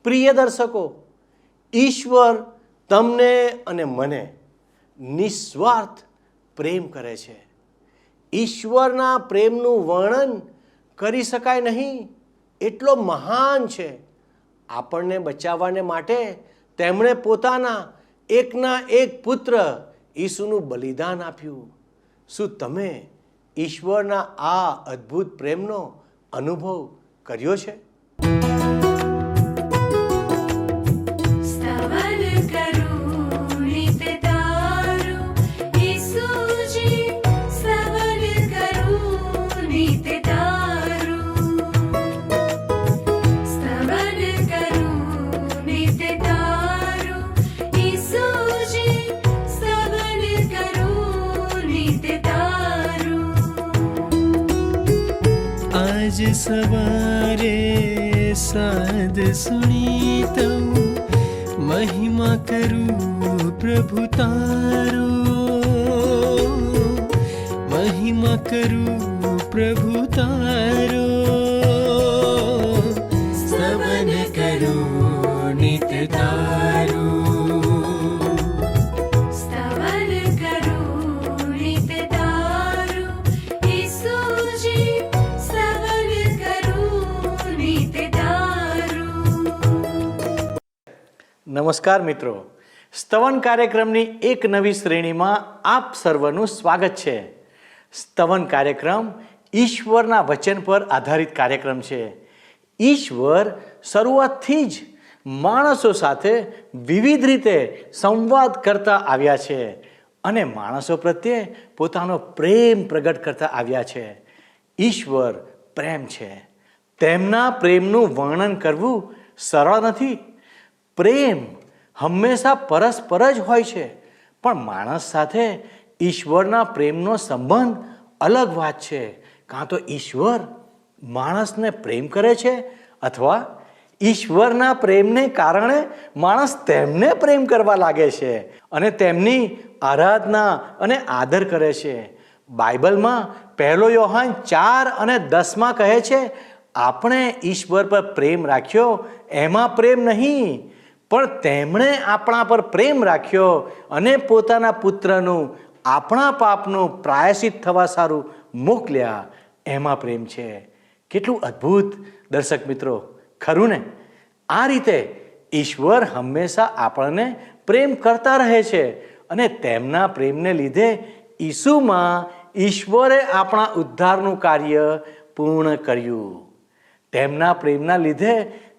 પ્રિય દર્શકો, ઈશ્વર તમને અને મને નિસ્વાર્થ પ્રેમ કરે છે. ઈશ્વરના પ્રેમનું વર્ણન કરી શકાય નહીં, એટલો મહાન છે. આપણને બચાવવાને માટે તેમણે પોતાના એકના એક પુત્ર ઈસુનું બલિદાન આપ્યું. શું તમે ઈશ્વરના આ અદ્ભુત પ્રેમનો અનુભવ કર્યો છે? आज सवारे साद सुनी तो महिमा करूं प्रभु तारो, महिमा करूं प्रभु तारो, स्तवन करूं नित तारो. નમસ્કાર મિત્રો, સ્તવન કાર્યક્રમની એક નવી શ્રેણીમાં આપ સર્વનું સ્વાગત છે. સ્તવન કાર્યક્રમ ઈશ્વરના વચન પર આધારિત કાર્યક્રમ છે. ઈશ્વર શરૂઆતથી જ માણસો સાથે વિવિધ રીતે સંવાદ કરતા આવ્યા છે અને માણસો પ્રત્યે પોતાનો પ્રેમ પ્રગટ કરતા આવ્યા છે. ઈશ્વર પ્રેમ છે. તેમના પ્રેમનું વર્ણન કરવું સરળ નથી. પ્રેમ હંમેશા પરસ્પર જ હોય છે, પણ માણસ સાથે ઈશ્વરના પ્રેમનો સંબંધ અલગ વાત છે. કાં તો ઈશ્વર માણસને પ્રેમ કરે છે અથવા ઈશ્વરના પ્રેમને કારણે માણસ તેમને પ્રેમ કરવા લાગે છે અને તેમની આરાધના અને આદર કરે છે. બાઇબલમાં 1 યોહાન 4:10 કહે છે, આપણે ઈશ્વર પર પ્રેમ રાખ્યો એમાં પ્રેમ નહીં, પણ તેમણે આપણા પર પ્રેમ રાખ્યો અને પોતાના પુત્રનું આપણા પાપનું પ્રાયશ્ચિત થવા સારું મોકલ્યા, એમાં પ્રેમ છે. કેટલું અદ્ભુત દર્શક મિત્રો, ખરું ને? આ રીતે ઈશ્વર હંમેશા આપણને પ્રેમ કરતા રહે છે અને તેમના પ્રેમને લીધે ઈસુમાં ઈશ્વરે આપણા ઉદ્ધારનું કાર્ય પૂર્ણ કર્યું. તેમના પ્રેમના લીધે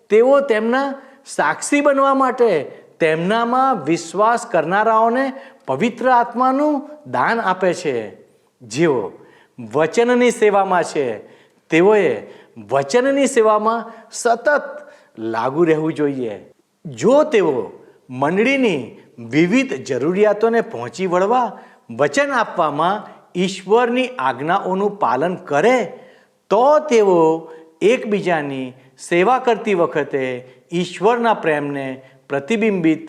તેઓ તેમના સાક્ષી બનવા માટે તેમનામાં વિશ્વાસ કરનારાઓને પવિત્ર આત્માનું દાન આપે છે. જેઓ વચનની સેવામાં છે તેઓએ વચનની સેવામાં સતત લાગુ રહેવું જોઈએ. જો તેઓ મંડળીની વિવિધ જરૂરિયાતોને પહોંચી વળવા વચન આપવામાં ઈશ્વરની આજ્ઞાઓનું પાલન કરે તો તેઓ એકબીજાની સેવા કરતી વખતે ઈશ્વરના પ્રેમને પ્રતિબિંબિત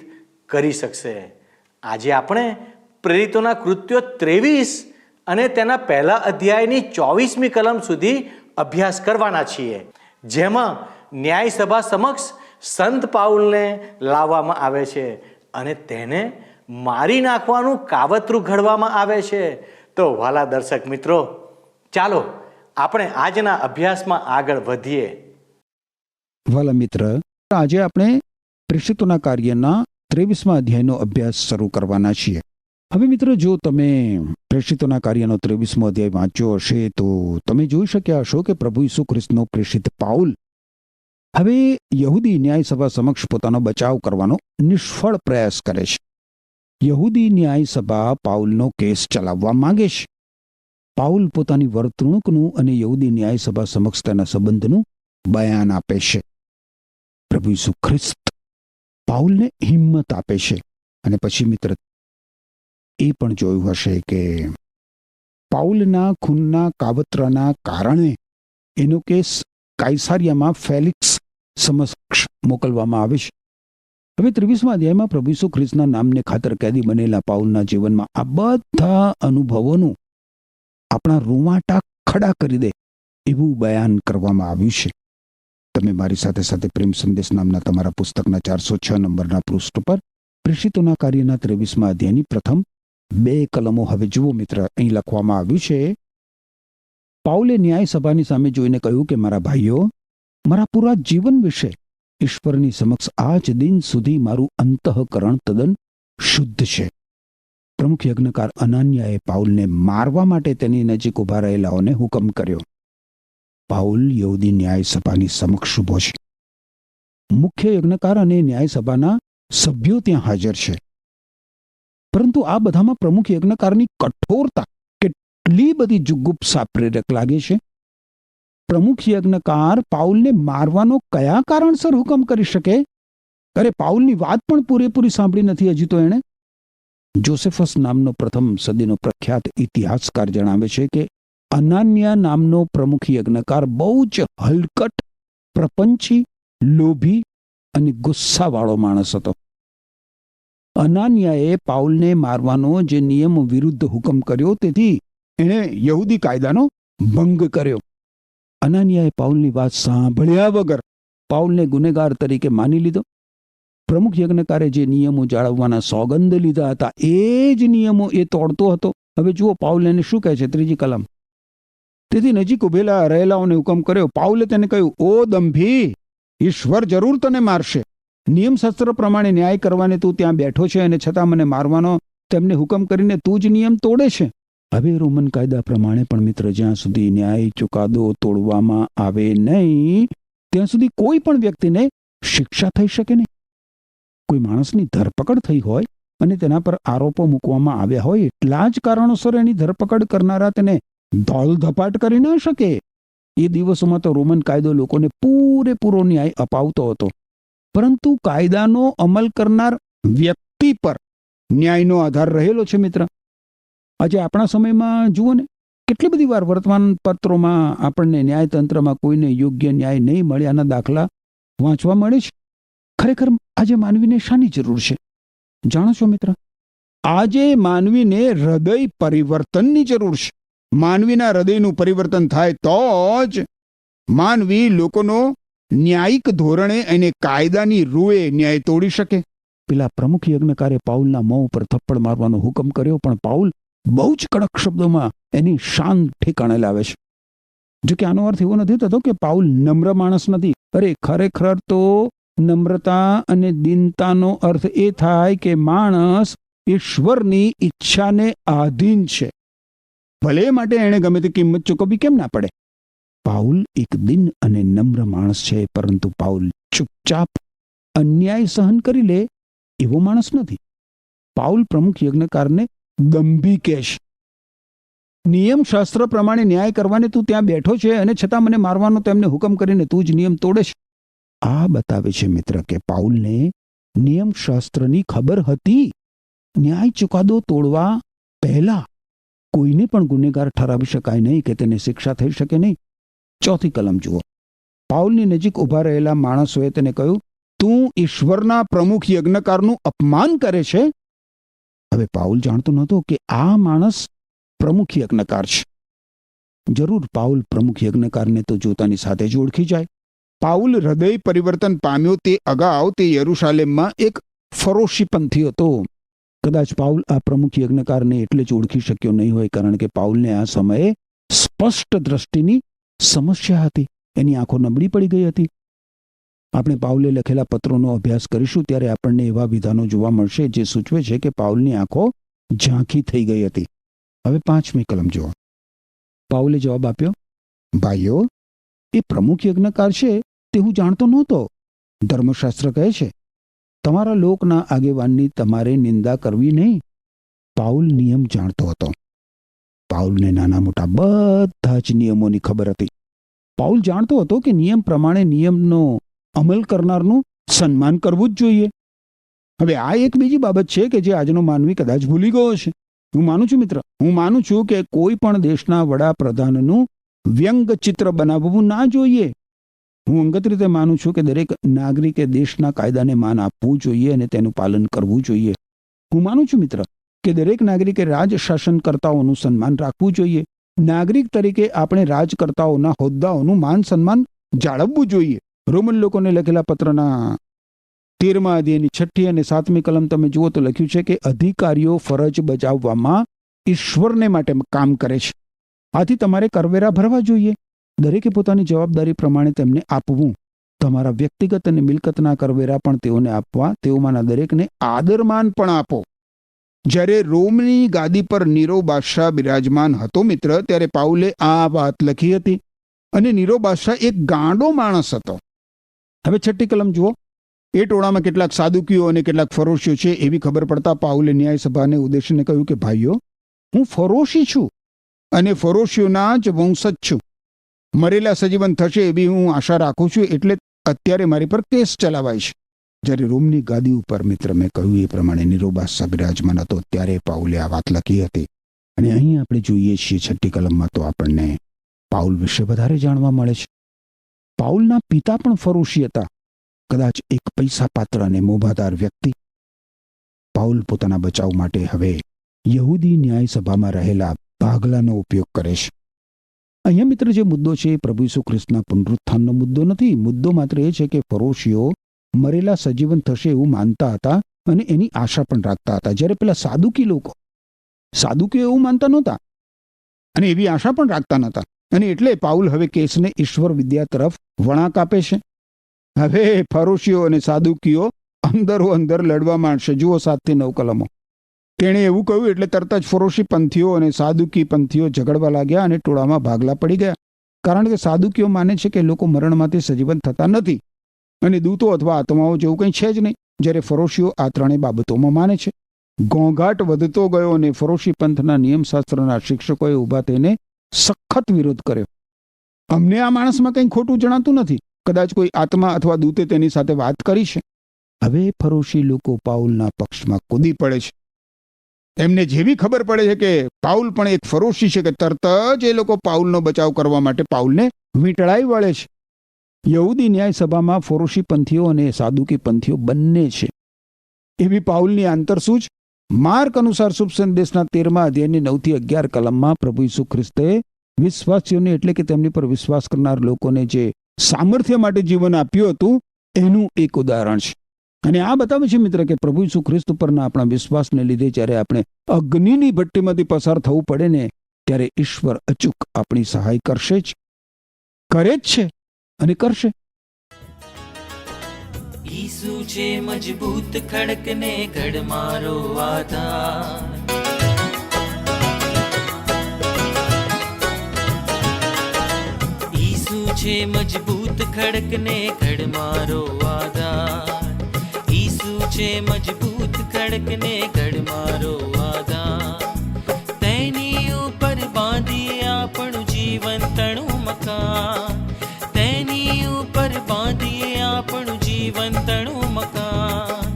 કરી શકશે. આજે આપણે પ્રેરિતોના કૃત્યો 23 અને તેના પહેલા અધ્યાયની 24મી કલમ સુધી અભ્યાસ કરવાના છીએ, જેમાં ન્યાય સભા સમક્ષ સંત પાઉલને લાવવામાં આવે છે અને તેને મારી નાખવાનું કાવતરું ઘડવામાં આવે છે. તો વાલા દર્શક મિત્રો, ચાલો આપણે આજના અભ્યાસમાં આગળ વધીએ. વાલા મિત્ર, આજે આપણે પ્રેષિતોના કાર્યના 23મા અધ્યાયનો અભ્યાસ શરૂ કરવાના છીએ. હવે મિત્રો, જો તમે પ્રેષિતોના કાર્યનો 23મો અધ્યાય વાંચ્યો હશે તો તમે જોઈ શક્યા હશો કે પ્રભુ ઈસુ ખ્રિસ્તનો પ્રેષિત પાઉલ હવે યહૂદી ન્યાય સભા સમક્ષ પોતાનો બચાવ કરવાનો નિષ્ફળ પ્રયાસ કરે છે. યહૂદી ન્યાય સભા પાઉલનો કેસ ચલાવવા માંગે છે. પાઉલ પોતાની વર્તણૂકનું અને યહૂદી ન્યાય સભા સમક્ષ તેના સંબંધનું બયાન આપે છે. પ્રભુ ઈસુ ખ્રિસ્ત પાઉલને હિંમત આપે છે. અને પછી મિત્ર, એ પણ જોયું હશે કે પાઉલના ખૂનના કાવતરાના કારણે એનો કેસ કાઇસારિયામાં ફેલિક્સ સમક્ષ મોકલવામાં આવે છે. હવે 23મા અધ્યાયમાં પ્રભુ ઈસુ ખ્રિસ્તના નામને ખાતર કેદી બનેલા પાઉલના જીવનમાં આ બધા અનુભવોનું આપણા રૂંવાટા ખડા કરી દે એવું બયાન કરવામાં આવ્યું છે. તમે મારી સાથે સાથે પ્રેમ સંદેશ નામના તમારા પુસ્તકના 406 નંબરના પૃષ્ઠ પર પ્રેષિતોના કાર્યના 23મા અધ્યાયની પ્રથમ 2 કલમો હવે જુઓ મિત્ર. અહીં લખવામાં આવ્યું છે, પાઉલે ન્યાય સભાની સામે જોઈને કહ્યું કે મારા ભાઈઓ, મારા પૂરા જીવન વિશે ઈશ્વરની સમક્ષ આજ દિન સુધી મારું અંતઃકરણ તદ્દન શુદ્ધ છે. પ્રમુખ યજ્ઞકાર અનાન્યાએ પાઉલને મારવા માટે તેની નજીક ઉભા રહેલાઓને હુકમ કર્યો. પાઉલ યહૂદી ન્યાય સભાની સમક્ષ ઉભો છે. મુખ્ય યજ્ઞકાર અને ન્યાય સભાના સભ્યો ત્યાં હાજર છે. પરંતુ આ બધામાં પ્રમુખ યજ્ઞકારની કઠોરતા કેટલી બધી જુગુપ્સા પ્રેરક લાગે છે. પ્રમુખ યજ્ઞકાર પાઉલને મારવાનો કયા કારણસર હુકમ કરી શકે? અરે, પાઉલની વાત પણ પૂરેપૂરી સાંભળી નથી હજી તો એણે. જોસેફસ નામનો પ્રથમ સદીનો પ્રખ્યાત ઇતિહાસકાર જણાવે છે કે અનાન્યા નામનો પ્રમુખ યજ્ઞકાર બહુ જ હલકટ, પ્રપંચી, લોભી અને ગુસ્સાવાળો માણસ હતો. અનાન્યાએ પાઉલને મારવાનો જે નિયમ વિરુદ્ધ હુકમ કર્યો, તેથી એણે યહૂદી કાયદાનો ભંગ કર્યો. અનાન્યાએ પાઉલની વાત સાંભળ્યા વગર પાઉલને ગુનેગાર તરીકે માની લીધો. પ્રમુખ યજ્ઞકારે જે નિયમો જાળવવાના સોગંદ લીધા હતા એ જ નિયમો એ તોડતો હતો. હવે જુઓ પાઉલ એને શું કહે છે, 3જી કલમ. તેથી નજીક ઉભેલા રહેલાઓને હુકમ કર્યો. પાઉલે તેને કહ્યું, ઓ દંભી, ઈશ્વર જરૂર તને મારશે. નિયમશાસ્ત્ર પ્રમાણે ન્યાય કરવાને તું ત્યાં બેઠો છે અને છતાં મને મારવાનો તેમને હુકમ કરીને તું જ નિયમ તોડે છે. હવે રોમન કાયદા પ્રમાણે પણ મિત્ર, જ્યાં સુધી ન્યાય ચુકાદો તોડવામાં આવે નહીં ત્યાં સુધી કોઈ પણ વ્યક્તિને શિક્ષા થઈ શકે નહીં. કોઈ માણસની ધરપકડ થઈ હોય અને તેના પર આરોપો મૂકવામાં આવ્યા હોય, એટલા જ કારણોસર એની ધરપકડ કરનારા તેને ધોળધપાટ કરી ન શકે. એ દિવસોમાં તો રોમન કાયદો લોકોને પૂરેપૂરો ન્યાય અપાવતો હતો, પરંતુ કાયદાનો અમલ કરનાર વ્યક્તિ પર ન્યાયનો આધાર રહેલો છે મિત્ર. આજે આપણા સમયમાં જુઓ ને, કેટલી બધી વાર વર્તમાન પત્રોમાં આપણને ન્યાયતંત્રમાં કોઈને યોગ્ય ન્યાય નહીં મળ્યાના દાખલા વાંચવા મળે છે. ખરેખર આજે માનવીને શાની જરૂર છે જાણો છો મિત્ર? આજે માનવીને હૃદય પરિવર્તનની જરૂર છે. માનવીના હૃદયનું પરિવર્તન થાય તો જ માનવી લોકોનો ન્યાયિક ધોરણે અને કાયદાની રૂએ ન્યાય તોડી શકે. પેલા પ્રમુખ યજ્ઞકારે પાઉલના મોં ઉપર થપ્પડ મારવાનો હુકમ કર્યો, પણ પાઉલ બહુ જ કડક શબ્દોમાં એની શાન ઠેકાણે લાવે છે. જો કે આનો અર્થ એવો નથી થતો કે પાઉલ નમ્ર માણસ નથી. અરે, ખરેખર તો નમ્રતા અને દીનતાનો અર્થ એ થાય કે માણસ ઈશ્વરની ઈચ્છાને આધીન છે, ભલે માટે એણે ગમે તે કિંમત ચૂકવવી કેમ ના પડે. પાઉલ એક દિન અને નમ્ર માણસ છે, પરંતુ પાઉલ ચૂપચાપ અન્યાય સહન કરી લે એવો માણસ નથી. પાઉલ પ્રમુખ યજ્ઞકારને દંભી કહેશ. નિયમશાસ્ત્ર પ્રમાણે ન્યાય કરવાને તું ત્યાં બેઠો છે અને છતાં મને મારવાનો તેમને હુકમ કરીને તું જ નિયમ તોડે છે. આ બતાવે છે મિત્ર કે પાઉલને નિયમશાસ્ત્રની ખબર હતી. ન્યાય ચુકાદો તોડવા પહેલા કોઈને પણ ગુનેગાર ઠરાવી શકાય નહીં કે તેને શિક્ષા થઈ શકે નહીં. 4થી કલમ જુઓ. પાઉલની નજીક ઉભા રહેલા માણસોએ તેને કહ્યું, તું ઈશ્વરના પ્રમુખ યજ્ઞકારનું અપમાન કરે છે. હવે પાઉલ જાણતો નહોતો કે આ માણસ પ્રમુખ યજ્ઞકાર છે. જરૂર પાઉલ પ્રમુખ યજ્ઞકારને તો જોતાની સાથે જ ઓળખી જાય. પાઉલ હૃદય પરિવર્તન પામ્યો તે અગાઉ તે યરુશાલેમમાં એક ફરોશીપંથી હતો. કદાચ પાઉલ આ પ્રમુખ યજ્ઞકારને એટલે જ ઓળખી શક્યો નહીં હોય, કારણ કે પાઉલને આ સમયે સ્પષ્ટ દ્રષ્ટિની સમસ્યા હતી. એની આંખો નબળી પડી ગઈ હતી. આપણે પાઉલે લખેલા પત્રોનો અભ્યાસ કરીશું ત્યારે આપણને એવા વિધાનો જોવા મળશે જે સૂચવે છે કે પાઉલની આંખો ઝાંખી થઈ ગઈ હતી. હવે 5મી કલમ જુઓ. પાઉલે જવાબ આપ્યો, ભાઈઓ, એ પ્રમુખ યજ્ઞકાર છે તે હું જાણતો નહોતો. ધર્મશાસ્ત્ર કહે છે, તમારા લોકના આગેવાનની તમારે નિંદા કરવી નહીં. પાઉલ નિયમ જાણતો હતો. પાઉલને નાના મોટા બધા જ નિયમોની ખબર હતી. પાઉલ જાણતો હતો કે નિયમ પ્રમાણે નિયમનો અમલ કરનારનું સન્માન કરવું જ જોઈએ. હવે આ એક બીજી બાબત છે કે જે આજનો માનવી કદાચ ભૂલી ગયો છે. હું માનું છું મિત્ર, હું માનું છું કે કોઈ પણ દેશના વડાપ્રધાનનું વ્યંગચિત્ર બનાવવું ના જોઈએ. હું અંગત રીતે માનું છું કે દરેક નાગરિકે દેશના કાયદાને માન આપવું જોઈએ અને તેનું પાલન કરવું જોઈએ. હું માનું છું મિત્ર કે દરેક નાગરિકે રાજશાસનકર્તાઓનું સન્માન રાખવું જોઈએ. નાગરિક તરીકે આપણે રાજકર્તાઓના હોદ્દાઓનું માન સન્માન જાળવવું જોઈએ. રોમન લોકોને લખેલા પત્રના 13મા અધ્યાયની 6ઠ્ઠી અને 7મી કલમ તમે જુઓ તો લખ્યું છે કે અધિકારીઓ ફરજ બજાવવામાં ઈશ્વરને માટે કામ કરે છે. આથી તમારે કરવેરા ભરવા જોઈએ. દરેકે પોતાની જવાબદારી પ્રમાણે તેમને આપવું. તમારા વ્યક્તિગત અને મિલકતના કરવેરા પણ તેઓને આપવા. તેઓમાંના દરેકને આદરમાન પણ આપો. જ્યારે રોમની ગાદી પર નીરો બાદશાહ બિરાજમાન હતો મિત્ર, ત્યારે પાઉલે આ વાત લખી હતી. અને નીરો બાદશાહ એક ગાંડો માણસ હતો. હવે 6ઠ્ઠી કલમ જુઓ. એ ટોળામાં કેટલાક સાદુકીઓ અને કેટલાક ફરોશીઓ છે એવી ખબર પડતા પાઉલે ન્યાય સભાને ઉદ્દેશીને કહ્યું કે ભાઈઓ, હું ફરોશી છું અને ફરોશીઓના જ વંશજ છું. મરેલા સજીવન થશે એવી હું આશા રાખું છું, એટલે અત્યારે મારી પર કેસ ચલાવાય છે. જ્યારે રોમની ગાદી ઉપર મિત્ર મેં કહ્યું એ પ્રમાણે નીરો બાદશાહ બિરાજમાન હતો, ત્યારે પાઉલે આ વાત લખી હતી. અને અહીં આપણે જોઈએ છીએ 6ઠ્ઠી કલમમાં તો આપણને પાઉલ વિશે વધારે જાણવા મળે છે. પાઉલના પિતા પણ ફરોશી હતા, કદાચ એક પૈસા પાત્ર અને મોભાદાર વ્યક્તિ. પાઉલ પોતાના બચાવ માટે હવે યહૂદી ન્યાય સભામાં રહેલા ભાગલાનો ઉપયોગ કરે છે. અહીંયા મિત્ર જે મુદ્દો છે એ પ્રભુ ઈસુ ખ્રિસ્તના પુનરુત્થાનનો મુદ્દો નથી. મુદ્દો માત્ર એ છે કે ફરોશીઓ મરેલા સજીવન થશે એવું માનતા હતા અને એની આશા પણ રાખતા હતા. જ્યારે પેલા સાદુકીઓ એવું માનતા નહોતા અને એવી આશા પણ રાખતા નહોતા. અને એટલે પાઉલ હવે કેસને ઈશ્વર વિદ્યા તરફ વળાંક આપે છે. હવે ફરોશીઓ અને સાદુકીઓ અંદરો અંદર લડવા માંડશે. જુઓ 7 થી 9 કલમો. તેણે એવું કહ્યું એટલે તરત જ ફરોશી પંથીઓ અને સાદુકી પંથીઓ ઝઘડવા લાગ્યા અને ટોળામાં ભાગલા પડી ગયા. કારણ કે સાદુકીઓ માને છે કે લોકો મરણમાંથી સજીવન થતા નથી અને દૂતો અથવા આત્માઓ જેવું કંઈ છે જ નહીં, જ્યારે ફરોશીઓ આ ત્રણેય બાબતોમાં માને છે. ઘોંઘાટ વધતો ગયો અને ફરોશી પંથના નિયમશાસ્ત્રના શિક્ષકોએ ઊભા થઈને સખત વિરોધ કર્યો. અમને આ માણસમાં કંઈ ખોટું જણાતું નથી. કદાચ કોઈ આત્મા અથવા દૂતે તેની સાથે વાત કરી છે. હવે ફરોશી લોકો પાઉલના પક્ષમાં કૂદી પડે છે. એમને જેવી ખબર પડે છે કે પાઉલ પણ એક ફરોશી છે કે તરત જ એ લોકો પાઉલનો બચાવ કરવા માટે પાઉલને વીંટળાઈ વળે છે. યહૂદી ન્યાય સભામાં ફરોશી પંથીઓ અને સાદુકી પંથીઓ બંને છે. એવી પાઉલની આંતરસૂઝ માર્ક અનુસાર શુભ સંદેશના 13મા અધ્યાયની 9 થી 11 કલમમાં પ્રભુ ઈસુ ખ્રિસ્તે વિશ્વાસીઓને એટલે કે તેમની પર વિશ્વાસ કરનાર લોકોને જે સામર્થ્ય માટે જીવન આપ્યું હતું એનું એક ઉદાહરણ છે. અને આ બતાવે છે મિત્ર કે પ્રભુ ઈસુ ખ્રિસ્ત ઉપરના આપણા વિશ્વાસને લીધે જ્યારે આપણે અગ્નિની ભઠ્ઠીમાંથી પસાર થવું પડે ને, ત્યારે ઈશ્વર અચૂક આપણી સહાય કરશે જ, કરે જ છે અને કરશે. ઈસુ છે મજબૂત ખડકને ઘડ મારો આધાર. ઈસુ છે મજબૂત ખડકને ઘડ મારો આધાર. ઈસુ છે મજબૂત ખડકને ઘડ મારો આધાર. તેની ઉપર બાંધીએ આપણું જીવન તણું મકાન. તેની ઉપર બાંધીએ આપણું જીવન તણું મકાન.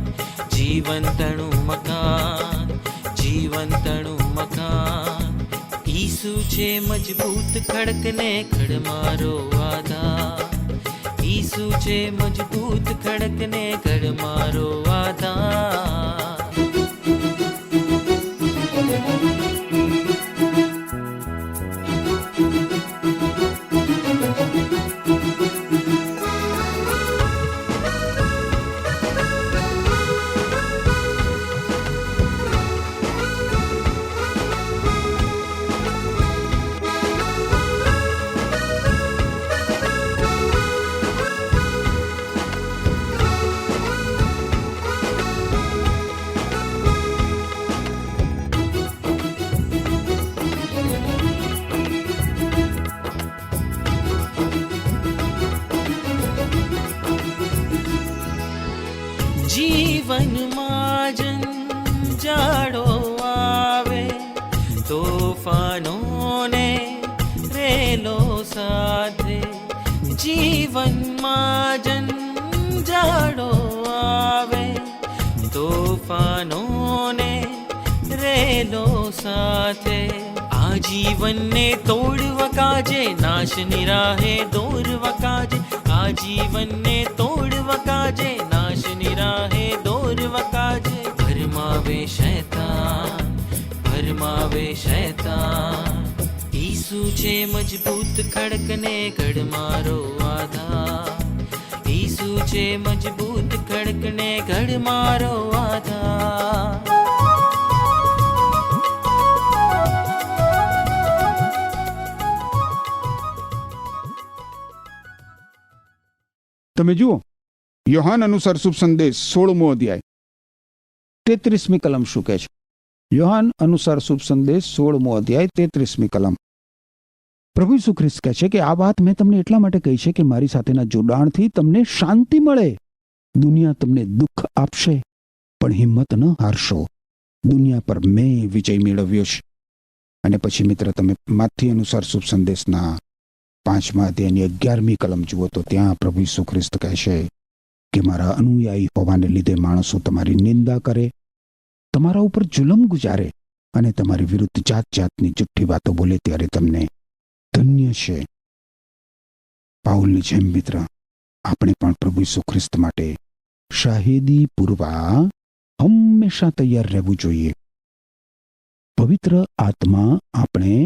જીવન તણું મકાન, જીવન તણું મકાન. ઈસુ છે મજબૂત ખડકને ઘડ મારો આધાર. ઈસુ છે મજબૂત ખડકને ઘડ મારો આધાર. જીવનમાં જંજાળો આવે, તોફાનોને રેલો સાથે. જીવનમાં જંજાળો આવે, તોફાનોને રેલો સાથે. આ જીવનને તોડવા કાજે, નાશની રાહે દોરવા કાજે. આ જીવનને તોડવા કાજે, નાશની રાહે દોરવા કાજે. ભરમાવે શૈતાન, ભરમાવે શૈતાન. ઈસુ છે મજબૂત ખડકને ઘડ મારો આધાર. તું છે મજબૂત ખડકને ગઢ મારો આધાર. તમે જુઓ, યોહાન અનુસાર શુભ સંદેશ 16મો અધ્યાય 33મી કલમ શું કહે છે? યોહાન અનુસાર શુભ સંદેશ 16મો અધ્યાય 33મી કલમ. પ્રભુ ઈસુ ખ્રિસ્ત કહે છે કે આ વાત મેં તમને એટલા માટે કહી છે કે મારી સાથેના જોડાણથી તમને શાંતિ મળે. દુનિયા તમને દુઃખ આપશે, પણ હિંમત ન હારશો. દુનિયા પર મેં વિજય મેળવ્યો છે. અને પછી મિત્ર તમે માથી અનુસાર શુભ સંદેશના 5મા અધ્યાયની 11મી કલમ જુઓ તો ત્યાં પ્રભુ ઈસુ ખ્રિસ્ત કહે છે કે મારા અનુયાયી હોવાને લીધે માણસો તમારી નિંદા કરે, તમારા ઉપર જુલમ ગુજારે અને તમારી વિરુદ્ધ જાત જાતની જુઠ્ઠી વાતો બોલે ત્યારે તમને ધન્ય છે. પાઉલની જેમ મિત્ર આપણે પણ પ્રભુ ઈસુ ખ્રિસ્ત માટે શાહિદી પૂરવા હંમેશા તૈયાર રહેવું જોઈએ. પવિત્ર આત્મા આપણે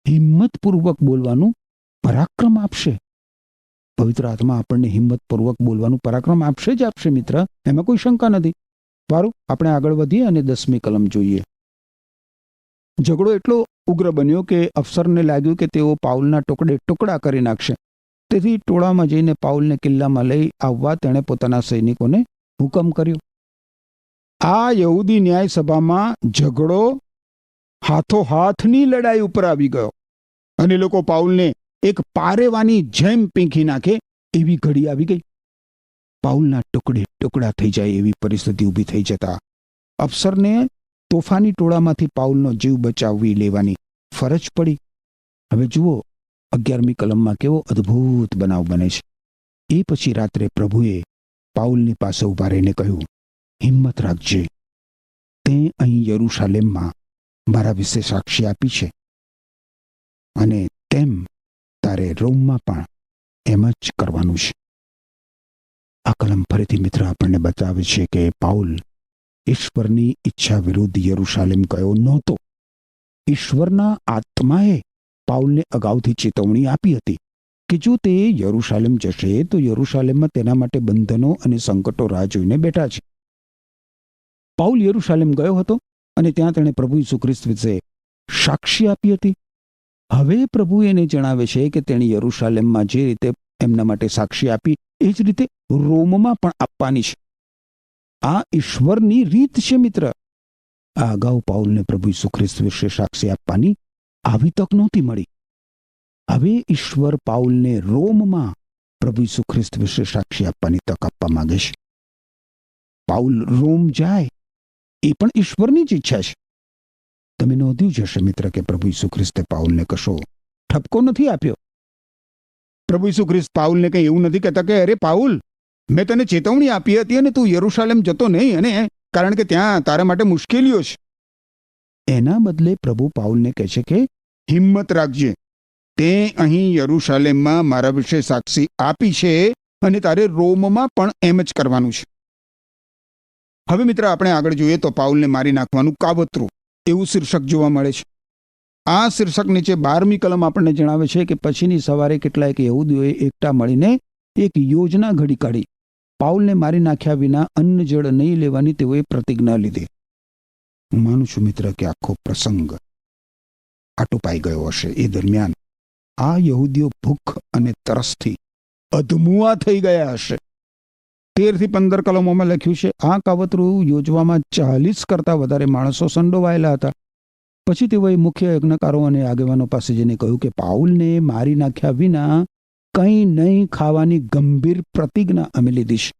હિંમતપૂર્વક બોલવાનું પરાક્રમ આપશે. પવિત્ર આત્મા આપણને હિંમતપૂર્વક બોલવાનું પરાક્રમ આપશે જ આપશે મિત્ર, એમાં કોઈ શંકા નથી. સારું, આપણે આગળ વધીએ અને 10મી કલમ જોઈએ. ઝઘડો એટલો ઉગ્ર બન્યો કે અફસરને લાગ્યું કે તેઓ પાઉલના ટુકડે ટુકડા કરી નાખશે. તેથી ટોળામાં જઈને પાઉલને કિલ્લામાં લઈ આવવા તેણે પોતાના સૈનિકોને હુકમ કર્યો. આ યહૂદી ન્યાય સભામાં ઝઘડો હાથોહાથની લડાઈ ઉપર આવી ગયો અને લોકો પાઉલને એક પારેવાની જેમ પીંખી નાખે એવી ઘડી આવી ગઈ. પાઉલના ટુકડે ટુકડા થઈ જાય એવી પરિસ્થિતિ ઊભી થઈ જતા અફસરને તોફાની ટોળામાંથી પાઉલનો જીવ બચાવી લેવાની ફરજ પડી. હવે જુઓ 11મી કલમમાં કેવો અદ્ભુત બનાવ બને છે. એ પછી રાત્રે પ્રભુએ પાઉલની પાસે ઊભા રહીને કહ્યું, હિંમત રાખજે, તે અહીં યરૂશાલેમમાં મારા વિશે સાક્ષી આપી છે અને તેમ તારે રોમમાં પણ એમ જ કરવાનું છે. આ કલમ ફરીથી મિત્ર આપણને બતાવે છે કે પાઉલ ઈશ્વરની ઈચ્છા વિરુદ્ધ યરૂશાલેમ ગયો નહોતો. ઈશ્વરના આત્માએ પાઉલને અગાઉથી ચેતવણી આપી હતી કે જો તે યરૂશાલેમ જશે તો યરૂશાલેમમાં તેના માટે બંધનો અને સંકટો રાહ જોઈને બેઠા છે. પાઉલ યરૂશાલેમ ગયો હતો અને ત્યાં તેણે પ્રભુ ઈસુ ખ્રિસ્ત વિશે સાક્ષી આપી હતી. હવે પ્રભુ એને જણાવે છે કે તેણે યરૂશાલેમમાં જે રીતે એમના માટે સાક્ષી આપી એ જ રીતે રોમમાં પણ આપવાની છે. આ ઈશ્વરની રીત છે મિત્ર. આ અગાઉ પાઉલને પ્રભુ ઈસુ ખ્રિસ્ત વિશે સાક્ષી આપવાની આવી તક નહોતી મળી. હવે ઈશ્વર પાઉલને રોમમાં પ્રભુ ઈસુ ખ્રિસ્ત વિશે સાક્ષી આપવાની તક આપવા માંગે છે. પાઉલ રોમ જાય એ પણ ઈશ્વરની જ ઈચ્છા છે. તમે નોંધ્યું જ હશે મિત્ર કે પ્રભુ ઈસુ ખ્રિસ્તે પાઉલને કશો ઠપકો નથી આપ્યો. પ્રભુ ઈસુ ખ્રિસ્ત પાઉલને કંઈ એવું નથી કહેતા કે અરે પાઉલ, મેં તને ચેતવણી આપી હતી અને તું યરૂશાલેમ જતો નહીં, અને કારણ કે ત્યાં તારા માટે મુશ્કેલીઓ છે. એના બદલે પ્રભુ પાઉલને કહે છે કે હિંમત રાખજે, તે અહીં યરૂશાલેમમાં મારા વિશે સાક્ષી આપી છે અને તારે રોમમાં પણ એમ જ કરવાનું છે. હવે મિત્ર આપણે આગળ જોઈએ તો પાઉલને મારી નાખવાનું કાવતરું એવું શીર્ષક જોવા મળે છે. આ શીર્ષક નીચે 12મી કલમ આપણને જણાવે છે કે પછીની સવારે કેટલાક યહૂદીઓએ એકઠા મળીને એક યોજના ઘડી કાઢી. પાઉલને મારી નાખ્યા વિના અન્ન જળ નહીં લેવાની તેઓએ પ્રતિજ્ઞા લીધી. હું માનું છું મિત્ર કે આખો પ્રસંગ આટોપાઈ ગયો હશે. એ દરમિયાન આ યહૂદીઓ ભૂખ અને તરસથી અધમુઆ થઈ ગયા હશે. 13 થી 15 કલમોમાં લખ્યું છે આ કાવતરું યોજવામાં 40 કરતાં વધારે માણસો સંડોવાયેલા હતા. પછી તેઓએ મુખ્ય યજ્ઞકારો અને આગેવાનો પાસે જઈને કહ્યું કે પાઉલને મારી નાખ્યા વિના કંઈ નહીં ખાવાની ગંભીર પ્રતિજ્ઞા અમે લીધી છે.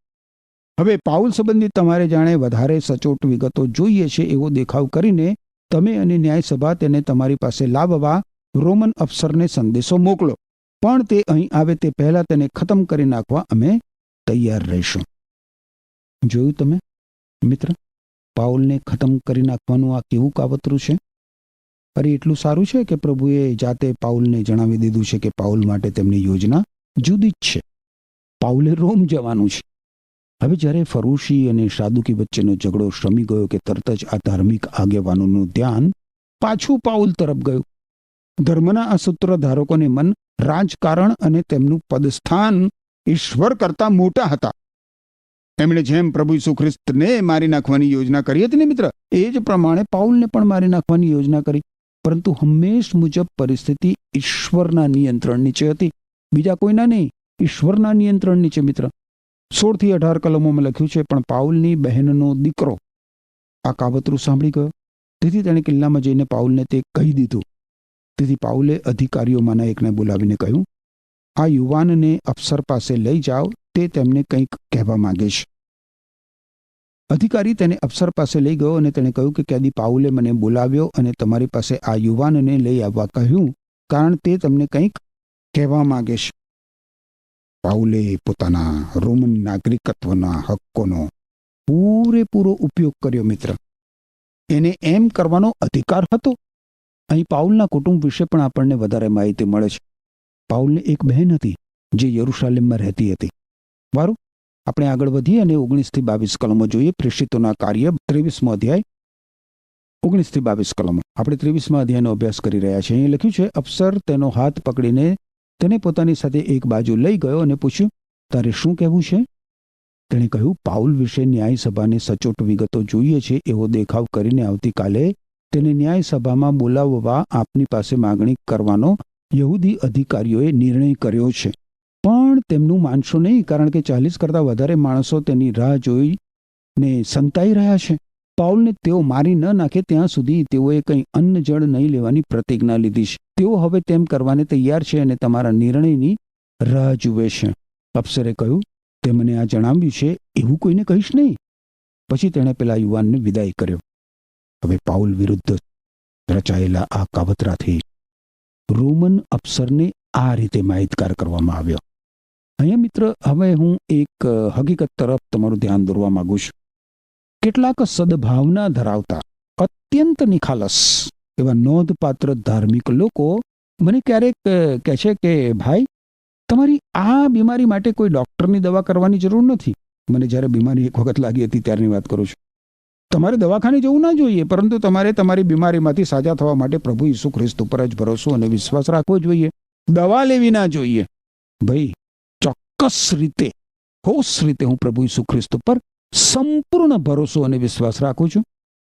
હવે પાઉલ સંબંધી તમારે જાણે વધારે સચોટ વિગતો જોઈએ છે એવો દેખાવ કરીને તમે અને ન્યાયસભા તેને તમારી પાસે લાવવા રોમન અફસરને સંદેશો મોકલો, પણ તે અહીં આવે તે પહેલા તેને ખતમ કરી નાખવા અમે તૈયાર રહીશું. જોયું તમે મિત્ર, પાઉલને ખતમ કરી નાખવાનું આ કેવું કાવતરું છે. અરે એટલું સારું છે કે પ્રભુએ જાતે પાઉલને જણાવી દીધું છે કે પાઉલ માટે તેમની યોજના જુદી જ છે. પાઉલે રોમ જવાનું છે. હવે જ્યારે ફરૂશી અને સાદુકી વચ્ચેનો ઝઘડો શમી ગયો કે તરત જ આ ધાર્મિક આગેવાનોનું ધ્યાન પાછું પાઉલ તરફ ગયું. ધર્મના આ સૂત્રધારકોને મન રાજકારણ અને તેમનું પદસ્થાન ઈશ્વર કરતા મોટા હતા. એમણે જેમ પ્રભુ ઈસુ ખ્રિસ્તને મારી નાખવાની યોજના કરી હતી ને મિત્ર, એ જ પ્રમાણે પાઉલને પણ મારી નાખવાની યોજના કરી. પરંતુ હંમેશ મુજબ પરિસ્થિતિ ઈશ્વરના નિયંત્રણ નીચે હતી, બીજા કોઈના નહીં, ઈશ્વરના નિયંત્રણ નીચે. મિત્ર, 16 થી 18 કલમોમાં લખ્યું છે, પણ પાઉલની બહેનનો દીકરો આ કાવતરું સાંભળી ગયો, તેથી તેણે કિલ્લામાં જઈને પાઉલને તે કહી દીધું. તેથી પાઉલે અધિકારીઓમાંના એકને બોલાવીને કહ્યું, આ યુવાનને અફસર પાસે લઈ જાઓ, તે તેમને કંઈક કહેવા માંગે છે. અધિકારી તેને અફસર પાસે લઈ ગયો અને તેણે કહ્યું કે કેદી પાઉલે મને બોલાવ્યો અને તમારી પાસે આ યુવાનને લઈ આવવા કહ્યું, કારણ તે તમને કંઈક કહેવા માંગે છે. પાઉલે પોતાના રોમન નાગરિકત્વના હક્કોનો પૂરેપૂરો ઉપયોગ કર્યો. મિત્ર, એને એમ કરવાનો અધિકાર હતો. અહીં પાઉલના કુટુંબ વિશે પણ આપણને વધારે માહિતી મળે છે. પાઉલને એક બહેન હતી જે યરુશાલેમમાં રહેતી હતી. વારું, આપણે આગળ વધીએ અને 19 થી 22 કલમો જોઈએ. પ્રેષિતોના કાર્ય 23મો અધ્યાય 19 થી 22 કલમો. આપણે 23મા અધ્યાયનો અભ્યાસ કરી રહ્યા છીએ. અહીં લખ્યું છે, અફસર તેનો હાથ પકડીને તેને પોતાની સાથે એક બાજુ લઈ ગયો અને પૂછ્યું, તારે શું કહેવું છે? તેણે કહ્યું, પાઉલ વિશે ન્યાય સભાને સચોટ વિગતો જોઈએ છે. એવો દેખાવ કરીને આવતીકાલે તેને ન્યાય સભામાં બોલાવવા આપની પાસે માગણી કરવાનો યહૂદી અધિકારીઓએ નિર્ણય કર્યો છે. પણ તેમનું માનશો નહીં, કારણ કે 40 કરતાં વધારે માણસો તેની રાહ જોઈને સંતાઈ રહ્યા છે. પાઉલને તેઓ મારી ન નાખે ત્યાં સુધી તેઓએ કંઈ અન્ન જળ નહીં લેવાની પ્રતિજ્ઞા લીધી છે. તેઓ હવે તેમ કરવાને તૈયાર છે અને તમારા નિર્ણયની રાહ જુએ છે. અફસરે કહ્યું, તે મને આ જણાવ્યું છે, એવું કોઈને કહીશ નહીં. પછી તેણે પેલા યુવાનને વિદાય કર્યો. હવે પાઉલ વિરુદ્ધ રચાયેલા આ કાવતરાથી રોમન અફસરને આ રીતે માહિતગાર કરવામાં આવ્યો. અહીંયા મિત્ર, હવે હું એક હકીકત તરફ તમારું ધ્યાન દોરવા માંગુ છું. કેટલાક સદભાવના ધરાવતા અત્યંત નિખાલસ એવા નોંધપાત્ર ધાર્મિક લોકો મને ક્યારેક કહે છે કે ભાઈ, તમારી આ બીમારી માટે કોઈ ડૉક્ટરની દવા કરવાની જરૂર નથી. મને જ્યારે બીમારી એક વખત લાગી હતી ત્યારની વાત કરું છું. તમારે દવાખાને જવું ના જોઈએ, પરંતુ તમારે તમારી બીમારીમાંથી સાજા થવા માટે પ્રભુ ઈસુ ખ્રિસ્ત ઉપર જ ભરોસો અને વિશ્વાસ રાખવો જોઈએ. દવા લેવી ના જોઈએ. ભાઈ, ચોક્કસ રીતે ઠોસ રીતે હું પ્રભુ ઈસુ ખ્રિસ્ત ઉપર સંપૂર્ણ ભરોસો અને વિશ્વાસ રાખું છું.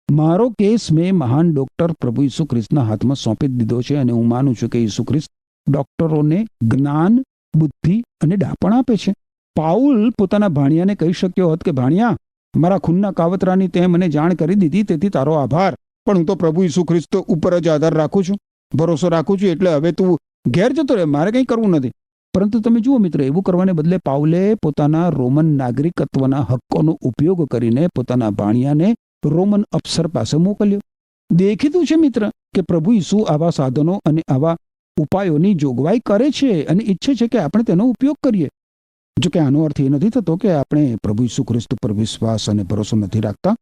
મારો કેસ મેં મહાન ડોક્ટર પ્રભુ ઈસુ ખ્રિસ્તના હાથમાં સોંપી દીધો છે અને હું માનું છું કે ઈસુ ખ્રિસ્ત ડોક્ટરોને જ્ઞાન, બુદ્ધિ અને ડાપણ આપે છે. પાઉલ પોતાના ભાણિયાને કહી શક્યો હોત કે ભાણિયા, મારા ખૂનના કાવતરાની તે મને જાણ કરી દીધી, તેથી તારો આભાર, પણ હું તો પ્રભુ ઈસુ ખ્રિસ્ત ઉપર જ આધાર રાખું છું, ભરોસો રાખું છું, એટલે હવે તું ઘેર જતો રહે, મારે કંઈ કરવું નથી. પરંતુ તમે જુઓ મિત્ર, એવું કરવાને બદલે પાઉલે પોતાના રોમન નાગરિકત્વના હક્કોનો ઉપયોગ કરીને પોતાના ભાણિયાને રોમન અફસર પાસે મોકલ્યો. દેખીતું છે મિત્ર કે પ્રભુ ઈસુ આવા સાધનો અને આવા ઉપાયોની જોગવાઈ કરે છે અને ઈચ્છે છે કે આપણે તેનો ઉપયોગ કરીએ. જો કે આનો અર્થ એ નથી થતો કે આપણે પ્રભુ ઈસુ ખ્રિસ્ત પર વિશ્વાસ અને ભરોસો નથી રાખતા.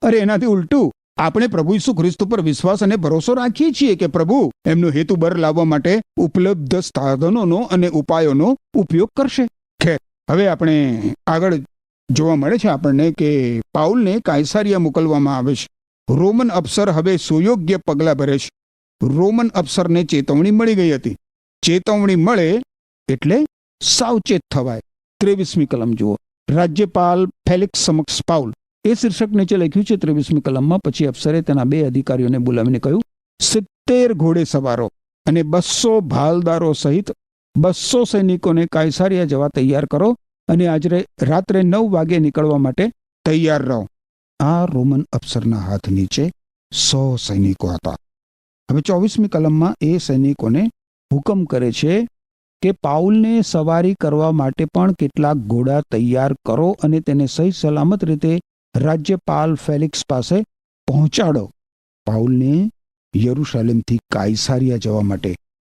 અરે, એનાથી ઉલટું, આપણે પ્રભુ ઈસુ ખ્રિસ્ત પર વિશ્વાસ અને ભરોસો રાખીએ છીએ કે પ્રભુ એમનો હેતુ બર લાવવા માટે ઉપલબ્ધ સાધનોનો અને ઉપાયોનો ઉપયોગ કરશે. ખેર, હવે આપણે આગળ જોવા મળે છે આપણને કે પાઉલને કાયસારિયા મોકલવામાં આવે છે. રોમન અફસર હવે સુયોગ્ય પગલાં ભરે છે. રોમન અફસરને ચેતવણી મળી ગઈ હતી. ચેતવણી મળે એટલે સાવચેત થવાય. 23મી કલમ જુઓ. રાજ્યપાલ ફેલિક્સ સમક્ષ પાઉલ, એ શીર્ષક નીચે લખ્યું છે 23મી કલમમાં. પછી અફસરે તેના 2 અધિકારીઓને બોલાવીને કહ્યું, 70 ઘોડે સવારો અને 200 ભાલદારો સહિત 200 સૈનિકોને કાયસારિયા જવા તૈયાર કરો અને આજે રાત્રે 9 વાગે નીકળવા માટે તૈયાર રહો. આ રોમન અફસરના હાથ નીચે 100 સૈનિકો હતા. હવે 24મી કલમમાં એ સૈનિકોને હુકમ કરે છે કે પાઉલને સવારી કરવા માટે પણ કેટલાક ઘોડા તૈયાર કરો અને તેને સહી સલામત રીતે રાજ્યપાલ ફેલિક્સ પાસે પહોંચાડો. પાઉલને યરુશાલેમથી કાયસારિયા જવા માટે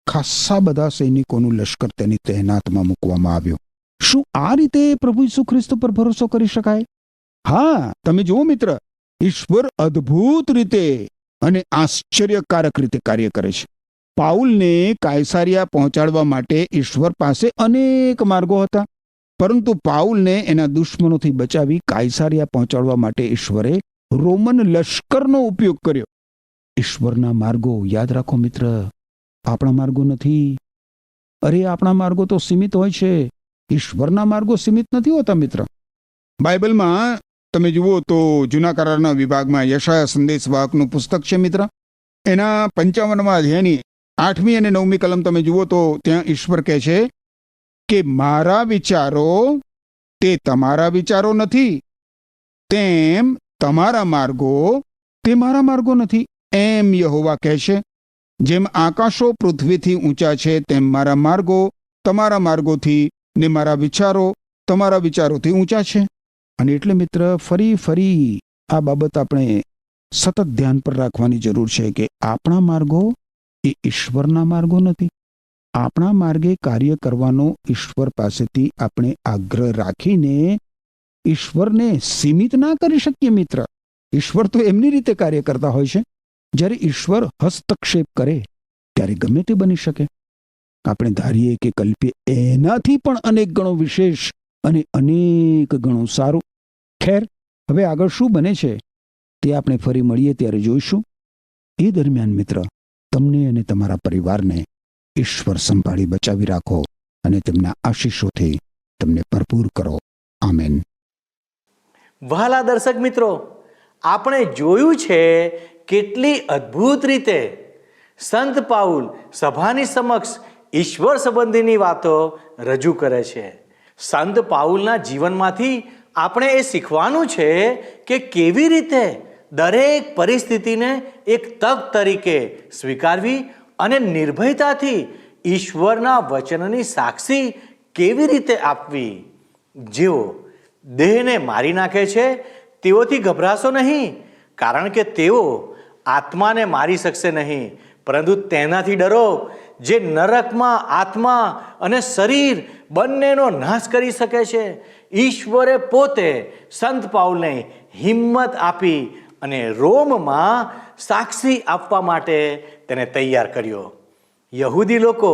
ખાસ્સા બધા સૈનિકોનું લશ્કર તેની તહેનાતમાં મૂકવામાં આવ્યું. શું આ રીતે પ્રભુ ઈસુ ખ્રિસ્ત પર ભરોસો કરી શકાય? હા, તમે જુઓ મિત્ર, ઈશ્વર અદ્ભુત રીતે અને આશ્ચર્યકારક રીતે કાર્ય કરે છે. પાઉલને કાયસારિયા પહોંચાડવા માટે ઈશ્વર પાસે અનેક માર્ગો હતા, પરંતુ પાઉલને એના દુશ્મનોથી બચાવી કાયસારિયા પહોંચાડવા માટે ઈશ્વરે રોમન લશ્કરનો ઉપયોગ કર્યો. ઈશ્વરના માર્ગો યાદ રાખો મિત્ર, આપણા માર્ગો નથી. અરે, આપણા માર્ગો તો સીમિત હોય છે. ઈશ્વરના માર્ગો સીમિત નથી હોતા મિત્ર. બાઇબલમાં તમે જુઓ તો જૂના કરારના વિભાગમાં યશાયા સંદેશવાહકનું પુસ્તક છે મિત્ર. એના 55મા અધ્યાયની 8મી અને 9મી કલમ તમે જુઓ તો ત્યાં ઈશ્વર કહે છે કે મારા વિચારો તે તમારા વિચારો નથી, તેમ તમારા માર્ગો તે મારા માર્ગો નથી, એમ યહોવા કહે છે. જેમ આકાશો પૃથ્વીથી ઊંચા છે તેમ મારા માર્ગો તમારા માર્ગોથી ને મારા વિચારો તમારા વિચારોથી ઊંચા છે. અને એટલે મિત્ર ફરી આ બાબત આપણે સતત ધ્યાન પર રાખવાની જરૂર છે કે આપણા માર્ગો એ ઈશ્વરના માર્ગો નથી. આપણા માર્ગે કાર્ય કરવાનો ઈશ્વર પાસેથી આપણે આગ્રહ રાખીને ઈશ્વરને સીમિત ના કરી શકીએ મિત્ર. ઈશ્વર તો એમની રીતે કાર્ય કરતા હોય છે. જ્યારે ઈશ્વર હસ્તક્ષેપ કરે ત્યારે ગમે તે બની શકે. આપણે ધારીએ કે કલ્પીએ એનાથી પણ અનેક ગણો વિશેષ અને અનેક ગણું સારું. ખેર, હવે આગળ શું બને છે તે આપણે ફરી મળીએ ત્યારે જોઈશું. એ દરમિયાન મિત્ર, તમને અને તમારા પરિવારને ઈશ્વર સંભાળી બચાવી રાખો અને તેમના આશીષોથી તમને ભરપૂર કરો. આમેન. વહાલા દર્શક મિત્રો, આપણે જોયું છે કેટલી અદ્ભુત રીતે સંત પાઉલ સભાની સમક્ષ ઈશ્વર સંબંધીની વાતો રજૂ કરે છે. સંત પાઉલના જીવનમાંથી આપણે એ શીખવાનું છે કે કેવી રીતે દરેક પરિસ્થિતિને એક તક તરીકે સ્વીકારવી અને નિર્ભયતાથી ઈશ્વરના વચનની સાક્ષી કેવી રીતે આપવી. જેઓ દેહને મારી નાખે છે તેઓથી ગભરાશો નહીં, કારણ કે તેઓ આત્માને મારી શકશે નહીં, પરંતુ તેનાથી ડરો જે નરકમાં આત્મા અને શરીર બંનેનો નાશ કરી શકે છે. ઈશ્વરે પોતે સંત પાઉલને હિંમત આપી અને રોમમાં સાક્ષી આપવા માટે તેને તૈયાર કર્યો. યહૂદી લોકો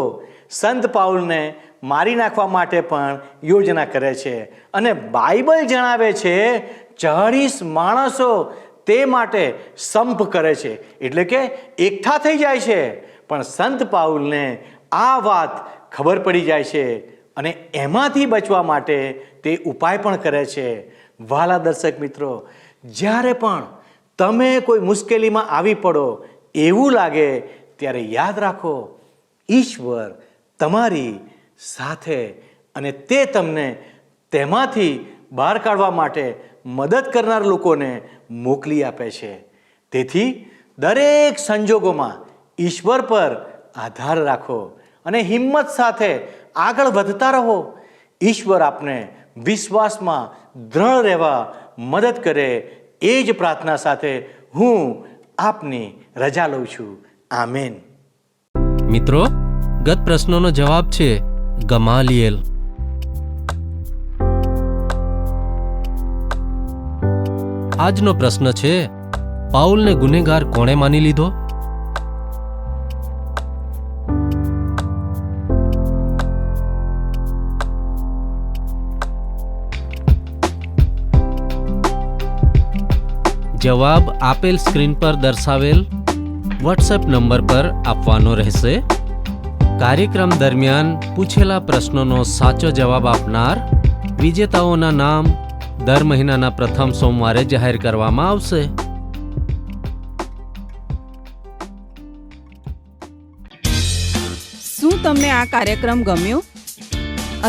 સંત પાઉલને મારી નાખવા માટે પણ યોજના કરે છે અને બાઇબલ જણાવે છે 40 માણસો તે માટે સંપ કરે છે, એટલે કે એકઠા થઈ જાય છે. પણ સંત પાઉલને આ વાત ખબર પડી જાય છે અને એમાંથી બચવા માટે તે ઉપાય પણ કરે છે. વહાલા દર્શક મિત્રો, જ્યારે પણ તમે કોઈ મુશ્કેલીમાં આવી પડો એવું લાગે ત્યારે યાદ રાખો, ઈશ્વર તમારી સાથે અને તે તમને તેમાંથી બહાર કાઢવા માટે મદદ કરનાર લોકોને મોકલી આપે છે. તેથી દરેક સંજોગોમાં ઈશ્વર પર આધાર રાખો અને હિંમત સાથે આગળ વધતા રહો. ઈશ્વર આપને વિશ્વાસમાં દ્રઢ રહેવા મદદ કરે, એ જ પ્રાર્થના સાથે હું આપની રજા લઉં છું. આમેન. મિત્રો, ગત પ્રશ્નોનો જવાબ છે ગમાલિયેલ. આજનો પ્રશ્ન છે, પાઉલને ગુનેગાર કોણે માની લીધો? જવાબ આપેલ સ્ક્રીન પર દર્શાવેલ વોટ્સએપ નંબર પર આપવાનો રહેશે. કાર્યક્રમ દરમિયાન પૂછેલા પ્રશ્નોનો સાચો જવાબ આપનાર વિજેતાઓના નામ દર મહિનાના પ્રથમ સોમવારે જાહેર કરવામાં આવશે. શું તમને આ કાર્યક્રમ ગમ્યો?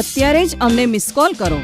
અત્યારે જ અમને મિસ કોલ કરો.